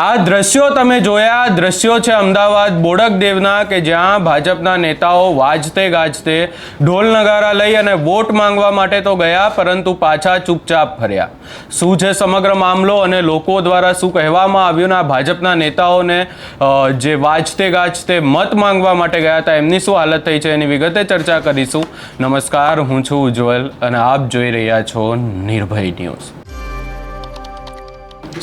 આ દ્રશ્યો તમે જોયા, દ્રશ્યો છે અમદાવાદ બોડકદેવના કે જ્યાં ભાજપના નેતાઓ વાજતે ગાજતે ઢોલ નગારા લઈ અને વોટ માંગવા માટે તો ગયા, પરંતુ પાછા ચૂપચાપ ફર્યા. શું છે સમગ્ર મામલો અને લોકો દ્વારા શું કહેવામાં આવ્યું ને આ ભાજપના નેતાઓને જે વાજતે ગાજતે મત માંગવા માટે ગયા હતા એમની શું હાલત થઈ છે એની વિગતે ચર્ચા કરીશું. નમસ્કાર, હું છું ઉજ્જવલ અને આપ જોઈ રહ્યા છો નિર્ભય ન્યૂઝ.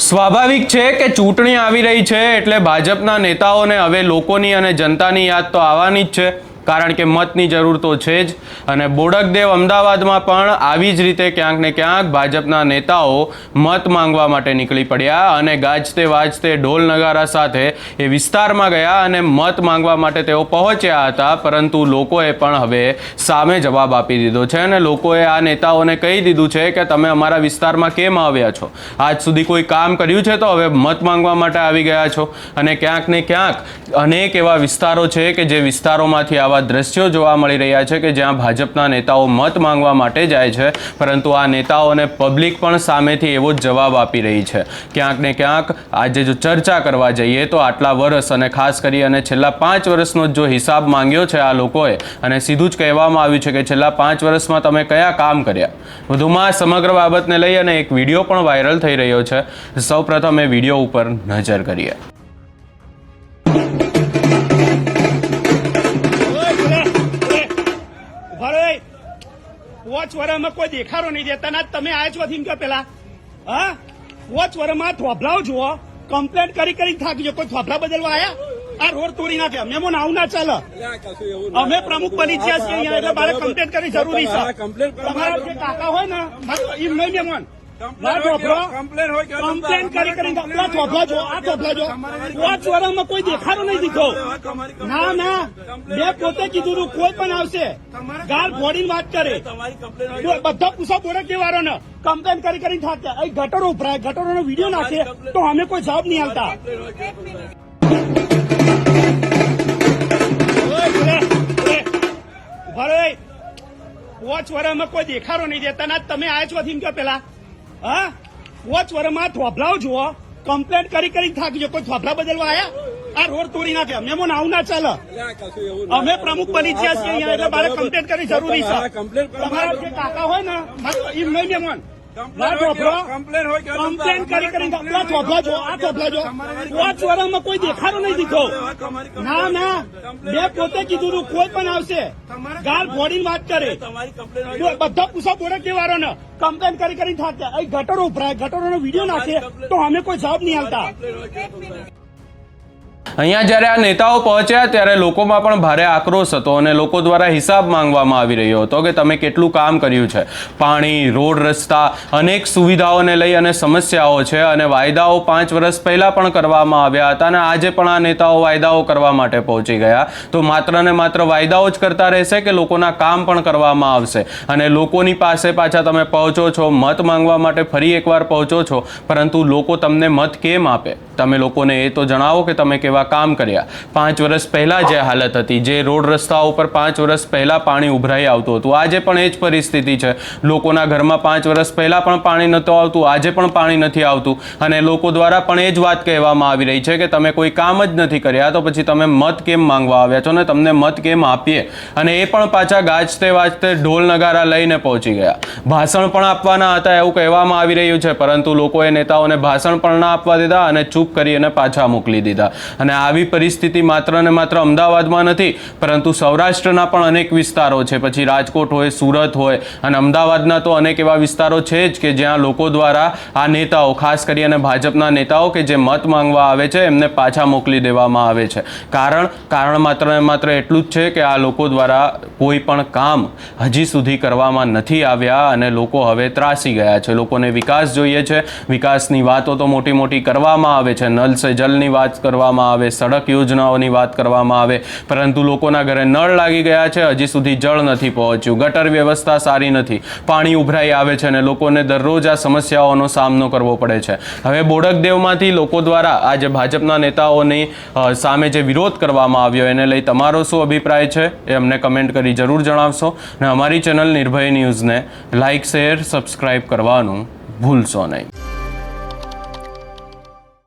સ્વાભાવિક છે કે ચૂંટણી આવી રહી છે એટલે ભાજપના નેતાઓને હવે લોકોની અને જનતાની યાદ તો આવવાની જ છે, કારણ કે મતની જરૂર તો છે જ. અને બોડકદેવ અમદાવાદમાં પણ આવી જ રીતે ક્યાંક ને ક્યાંક ભાજપના નેતાઓ મત માંગવા માટે નીકળી પડ્યા અને ગાજતે વાજતે ઢોલ નગારા સાથે એ વિસ્તારમાં ગયા અને મત માંગવા માટે તેઓ પહોંચ્યા હતા. પરંતુ લોકોએ પણ હવે સામે જવાબ આપી દીધો છે અને લોકોએ આ નેતાઓને કહી દીધું છે કે તમે અમારા વિસ્તારમાં કેમ આવ્યા છો? આજ સુધી કોઈ કામ કર્યું છે તો હવે મત માંગવા માટે આવી ગયા છો. અને ક્યાંક ને ક્યાંક અનેક એવા વિસ્તારો છે કે જે વિસ્તારોમાંથી આવા દ્રશ્યો જોવા મળી રહ્યા છે કે જ્યાં ભાજપના નેતાઓ મત માંગવા માટે જાય છે, પરંતુ આ નેતાઓને પબ્લિક પણ સામેથી એવો જ જવાબ આપી રહી છે. ક્યાંક ને ક્યાંક આજે જો ચર્ચા કરવા જઈએ તો આટલા વર્ષ અને ખાસ કરી અને છેલ્લા 5 વર્ષનો જો હિસાબ માંગ્યો છે આ લોકોએ અને સીધું જ કહેવામાં આવ્યું છે કે છેલ્લા 5 વર્ષમાં તમે કયા કામ કર્યા. વધુમાં સમગ્ર બાબતને લઈ અને એક વિડીયો પણ વાયરલ થઈ રહ્યો છે. સૌપ્રથમ એ વિડીયો ઉપર નજર કરીએ. વોચ વરમાં કોઈ દેખાડો નહીં દેતા ના તમે આયા છો થીમ કે પેલા હા વોચ વરમાં થોભલાઓ જુઓ, કમ્પ્લેન્ટ કરી થાકી જો. કોઈ થોભલા બદલવા આયા? આ રોડ તોડી નાખે. મેમો આવું ના ચાલે. અમે પ્રમુખ બની ગયા છીએ અહીંયા એટલે મારે કમ્પ્લેન્ટ કરવી જરૂરી છે. તમારા જે કાકા હોય ને એમ નહીં મેમોન કમ્પ્લેન કરી કોઈ દેખાડો નહીં દીધો. ના ના મેં પોતે કીધું કોઈ પણ આવશે ગાળ ફોડીને વાત કરે બધા પૂછો બોડકદેવ વાળો ને કમ્પ્લેન કરી થાક્યા. અહીં ગટરો ઉભરાય, ગટરોનો વિડીયો નાખે તો અમે કોઈ જવાબ નહીં આવતા. વોચ વરમાં કોઈ દેખાડો નહીં દેતા ના તમે આયા છો થીમ કે પેલા હા વોચ વરમાં થોભલાઓ જુઓ, કમ્પ્લેન્ટ કરી થાકી જો. કોઈ થોભલા બદલવા આયા? આ રોડ તોડી નાખે. મેમો આવું ના ચાલે. અમે પ્રમુખ બની ગયા છીએ અહીંયા એટલે મારે કમ્પ્લેન્ટ કરવી જરૂરી છે. તમારા જે કાકા હોય ને એમ નહીં મેમોન કમ્પ્લેન કરી થોભલા જો આ થોભલા જો. વોચ વરમાં કોઈ દેખાડો નહીં દીધો. ના ના મેં પોતે કીધું કોઈ પણ આવશે ગાળ ફોડીને વાત કરે બધા પૂછો બોડકદેવ વાળો ને કમ્પ્લેન કરી થાક્યા. અહીં ગટરો ઉભરાય, ગટરોનો વિડીયો નાખે તો અમે કોઈ જવાબ નહીં આવતા. અહીંયા જ્યારે આ નેતાઓ પહોંચ્યા ત્યારે લોકોમાં પણ ભારે આક્રોશ હતો અને લોકો દ્વારા હિસાબ માંગવામાં આવી રહ્યો હતો કે તમે કેટલું કામ કર્યું છે. પાણી, રોડ, રસ્તા, અનેક સુવિધાઓને લઈ અને સમસ્યાઓ છે અને વાયદાઓ 5 વર્ષ પહેલા પણ કરવામાં આવ્યા હતા અને આજે પણ આ નેતાઓ વાયદાઓ કરવા માટે પહોંચી ગયા. તો માત્ર ને માત્ર વાયદાઓ જ કરતા રહેશે કે લોકોના કામ પણ કરવામાં આવશે? અને લોકોની પાસે પાછા તમે પહોંચો છો, મત માંગવા માટે ફરી એકવાર પહોંચો છો, પરંતુ લોકો તમને મત કેમ આપે? તમે લોકોને એ તો જણાવો કે તમે કેવા કામ કર્યા. 5 વર્ષ પહેલા જે હાલત હતી, જે રોડ રસ્તાઓ ઉપર 5 વર્ષ પહેલા પાણી ઉભરાઈ આવતું હતું, આજે પણ એ જ પરિસ્થિતિ છે. લોકોના ઘરમાં 5 વર્ષ પહેલા પણ પાણી નહોતું આવતું, આજે પણ પાણી નથી આવતું અને લોકો દ્વારા પણ એ જ વાત કહેવામાં આવી રહી છે કે તમે કોઈ કામ જ નથી કર્યા તો પછી તમે મત કેમ માંગવા આવ્યા છો ને તમને મત કેમ આપીએ? અને એ પણ પાછા ગાજતે વાજતે ઢોલ નગારા લઈને પહોંચી ગયા. ભાષણ પણ આપવાના હતા એવું કહેવામાં આવી રહ્યું છે, પરંતુ લોકોએ નેતાઓને ભાષણ પણ ના આપવા દીધા અને ચૂપ કરી અને પાછા મોકલી દીધા. અને આવી પરિસ્થિતિ માત્ર ને માત્ર અમદાવાદમાં નથી, પરંતુ સૌરાષ્ટ્રના પણ અનેક વિસ્તારો છે. પછી રાજકોટ હોય, સુરત હોય અને અમદાવાદના તો અનેક એવા વિસ્તારો છે જ કે જ્યાં લોકો દ્વારા આ નેતાઓ, ખાસ કરી અને ભાજપના નેતાઓ કે જે મત માંગવા આવે છે એમને પાછા મોકલી દેવામાં આવે છે. કારણ માત્ર ને માત્ર એટલું જ છે કે આ લોકો દ્વારા કોઈ પણ કામ હજી સુધી કરવામાં નથી આવ્યા અને લોકો હવે ત્રાસી ગયા છે. લોકોને વિકાસ જોઈએ છે. વિકાસની વાતો તો મોટી મોટી કરવામાં આવે છે, નલ સે જલની વાત કરવામાં આવે, સડક યોજનાઓની વાત કરવામાં આવે, પરંતુ લોકોના ઘરે નળ લાગી ગયા છે, હજી સુધી જળ નથી પહોંચ્યું, ગટર વ્યવસ્થા સારી નથી, પાણી ઉભરાઈ આવે છે અને લોકોને દરરોજ આ સમસ્યાઓનો સામનો કરવો પડે છે. હવે બોડકદેવમાંથી લોકો દ્વારા આજે ભાજપના નેતાઓની સામે જે વિરોધ કરવામાં આવ્યો એને લઈ તમારો શું અભિપ્રાય છે એ અમને કમેન્ટ કરી જરૂર જણાવશો અને અમારી ચેનલ નિર્ભય ન્યૂઝને લાઇક, શેર, સબસ્ક્રાઇબ કરવાનું ભૂલશો નહીં.